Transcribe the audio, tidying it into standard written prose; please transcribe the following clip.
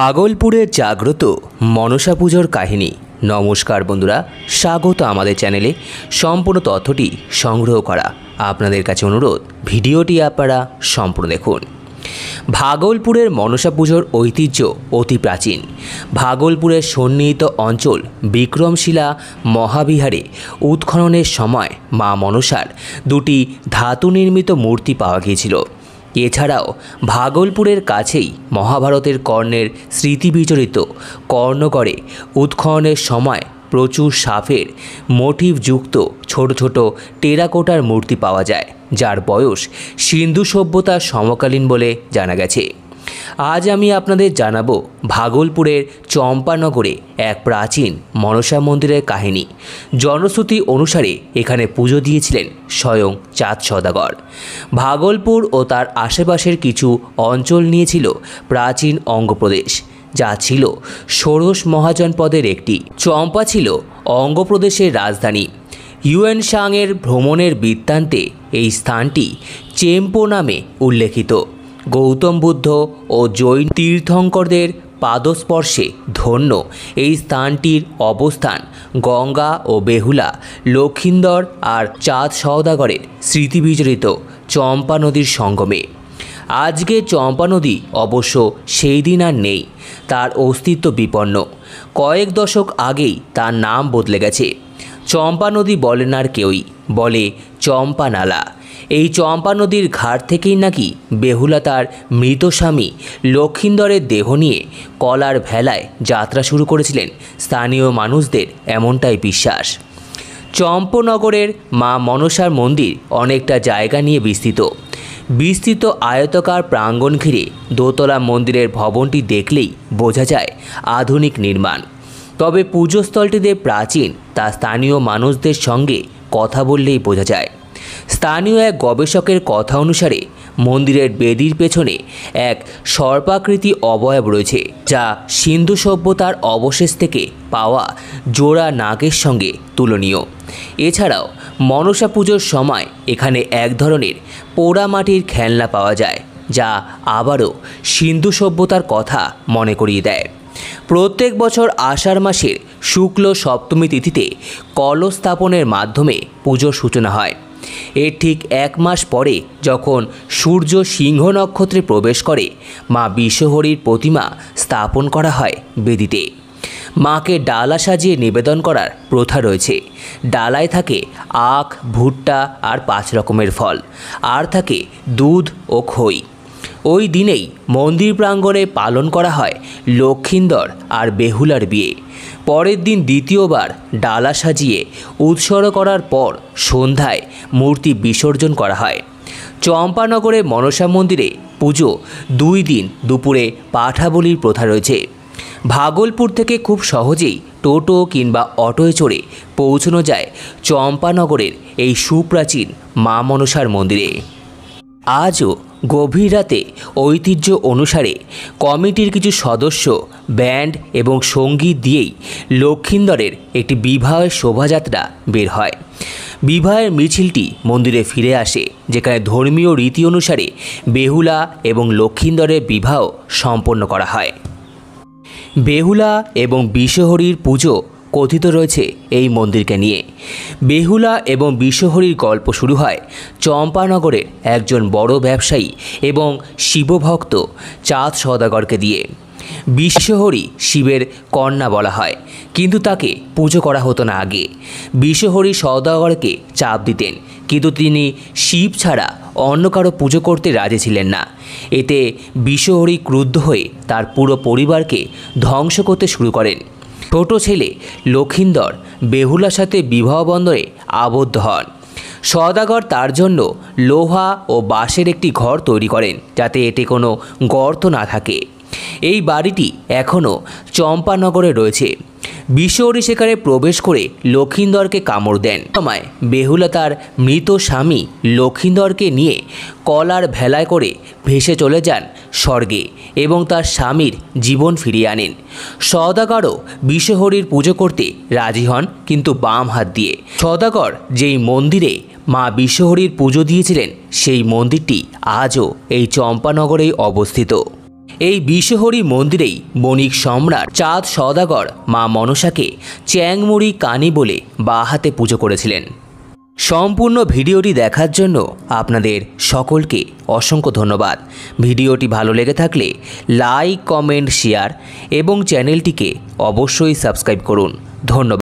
ভাগলপুরের জাগ্রত মনসা পুজোর কাহিনী। নমস্কার বন্ধুরা, স্বাগত আমাদের চ্যানেলে। সম্পূর্ণ তথ্যটি সংগ্রহ করা আপনাদের কাছে অনুরোধ, ভিডিওটি আপনারা সম্পূর্ণ দেখুন। ভাগলপুরের মনসা পুজোর ঐতিহ্য অতি প্রাচীন। ভাগলপুরের সন্নিহিত অঞ্চল বিক্রমশিলা মহাবিহারে উৎখননের সময় মা মনসার দুটি ধাতু নির্মিত মূর্তি পাওয়া গিয়েছিল। এছাড়াও ভাগলপুরের কাছেই মহাভারতের কর্ণের স্মৃতিবিজড়িত কর্ণগড়ে উৎখননের সময় প্রচুর সাপের মোটিভযুক্ত ছোট ছোট টেরাকোটার মূর্তি পাওয়া যায়, যার বয়স সিন্ধু সভ্যতার সমকালীন বলে জানা গেছে। আজ আমি আপনাদের জানাবো ভাগলপুরের চম্পানগরে এক প্রাচীন মনসা মন্দিরের কাহিনী। জনশ্রুতি অনুসারে এখানে পুজো দিয়েছিলেন স্বয়ং চাঁদ সওদাগর। ভাগলপুর ও তার আশেপাশের কিছু অঞ্চল নিয়েছিল প্রাচীন অঙ্গপ্রদেশ, যা ছিল ষোড়শ মহাজনপদের একটি। চম্পা ছিল অঙ্গপ্রদেশের রাজধানী। হিউয়েনসাংয়ের ভ্রমণের বৃত্তান্তে এই স্থানটি চেম্পো নামে উল্লেখিত। গৌতম বুদ্ধ ও জৈন তীর্থঙ্করদের পাদস্পর্শে ধন্য এই স্থানটির অবস্থান গঙ্গা ও বেহুলা, লক্ষিন্দর আর চাঁদ সওদাগরের স্মৃতিবিজড়িত চম্পা নদীর সঙ্গমে। আজকে চম্পা নদী অবশ্য সেই দিন আর নেই, তার অস্তিত্ব বিপন্ন। কয়েক দশক আগেই তার নাম বদলে গেছে। চম্পা নদী বলেন আর কেউই, বলে চম্পা নালা। এই চম্পা নদীর ঘাট থেকেই নাকি বেহুলা তার মৃত স্বামী লক্ষিন্দরের দেহ নিয়ে কলার ভেলায় যাত্রা শুরু করেছিলেন স্থানীয় মানুষদের, এমনটাই বিশ্বাস। চম্পনগরের মা মনসার মন্দির অনেকটা জায়গা নিয়ে বিস্তৃত আয়তাকার প্রাঙ্গণ ঘিরে দোতলা মন্দিরের ভবনটি দেখলেই বোঝা যায় আধুনিক নির্মাণ। তবে পুজোস্থলটিতে প্রাচীন তা স্থানীয় মানুষদের সঙ্গে কথা বললেই বোঝা যায়। স্থানীয় এক গবেষকের কথা অনুসারে মন্দিরের বেদির পেছনে এক সর্পাকৃতি অবয়ব রয়েছে, যা সিন্ধু সভ্যতার অবশেষ থেকে পাওয়া জোড়া নাগের সঙ্গে তুলনীয়। এছাড়াও মনসা পুজোর সময় এখানে এক ধরনের পোড়ামাটির খেলনা পাওয়া যায়, যা আবারও সিন্ধু সভ্যতার কথা মনে করিয়ে দেয়। প্রত্যেক বছর আষাঢ় মাসের শুক্ল সপ্তমী তিথিতে কলস স্থাপনের মাধ্যমে পুজোর সূচনা হয়। এর ঠিক এক মাস পরে, যখন সূর্য সিংহ নক্ষত্রে প্রবেশ করে, মা বিশ্বহরীর প্রতিমা স্থাপন করা হয় বেদিতে। মাকে ডালা সাজিয়ে নিবেদন করার প্রথা রয়েছে। ডালায় থাকে আখ, ভুট্টা আর 5 রকমের ফল, আর থাকে দুধ ও খই। ওই দিনেই মন্দির প্রাঙ্গণে পালন করা হয় লক্ষিন্দর আর বেহুলার বিয়ে। পরের দিন দ্বিতীয়বার ডালা সাজিয়ে উৎসর্গ করার পর সন্ধ্যায় মূর্তি বিসর্জন করা হয়। চম্পানগরে মনসা মন্দিরে পুজো 2 দিন দুপুরে পাঠাবলির প্রথা রয়েছে। ভাগলপুর থেকে খুব সহজেই টোটো কিংবা অটোয় চড়ে পৌঁছানো যায় চম্পানগরের এই সুপ্রাচীন মা মনসার মন্দিরে। আজও গভীর রাতে ঐতিহ্য অনুসারে কমিটির কিছু সদস্য ব্যান্ড এবং সঙ্গীত দিয়েই লক্ষিন্দরের একটি বিবাহের শোভাযাত্রা বের হয়। বিবাহের মিছিলটি মন্দিরে ফিরে আসে, যেখানে ধর্মীয় রীতি অনুসারে বেহুলা এবং লক্ষিন্দরের বিবাহ সম্পন্ন করা হয়। বেহুলা এবং বিশ্বহরীর পুজো কথিত রয়েছে এই মন্দিরকে নিয়ে। বেহুলা এবং বিশ্বহরীর গল্প শুরু হয় চম্পানগরের একজন বড় ব্যবসায়ী এবং শিবভক্ত চাঁদ সওদাগরকে দিয়ে। বিশ্বহরী শিবের কন্যা বলা হয়, কিন্তু তাকে পুজো করা হতো না আগে। বিশ্বহরী সওদাগরকে চাপ দিতেন, কিন্তু তিনি শিব ছাড়া অন্য কারো পুজো করতে রাজি ছিলেন না। এতে বিশ্বহরী ক্রুদ্ধ হয়ে তার পুরো পরিবারকে ধ্বংস করতে শুরু করেন। ছোট ছেলে লক্ষিন্দর বেহুলার সাথে বিবাহ বন্ধনে আবদ্ধ হন। সওদাগর তার জন্য লোহা ও বাঁশের একটি ঘর তৈরি করেন, যাতে এতে কোনো গর্ত না থাকে। এই বাড়িটি এখনও চম্পানগরে রয়েছে। বিশ্বহরী সেখানে প্রবেশ করে লক্ষিন্দরকে কামড় দেন। সময় বেহুলা তার মৃত স্বামী লক্ষিন্দরকে নিয়ে কলার ভেলায় করে ভেসে চলে যান স্বর্গে এবং তার স্বামীর জীবন ফিরিয়ে আনেন। সওদাগরও বিশ্বহরীর পুজো করতে রাজি হন, কিন্তু বাম হাত দিয়ে। সওদাগর যেই মন্দিরে মা বিশ্বহরীর পুজো দিয়েছিলেন, সেই মন্দিরটি আজও এই চম্পানগরেই অবস্থিত। এই বিশ্বহরি মন্দিরেই বণিক সম্রাট চাঁদ সওদাগর মা মনসাকে চ্যাংমুড়ি কানি বলে বাঁ হাতে পুজো করেছিলেন। সম্পূর্ণ ভিডিওটি দেখার জন্য আপনাদের সকলকে অসংখ্য ধন্যবাদ। ভিডিওটি ভালো লেগে থাকলে লাইক, কমেন্ট, শেয়ার এবং চ্যানেলটিকে অবশ্যই সাবস্ক্রাইব করুন। ধন্যবাদ।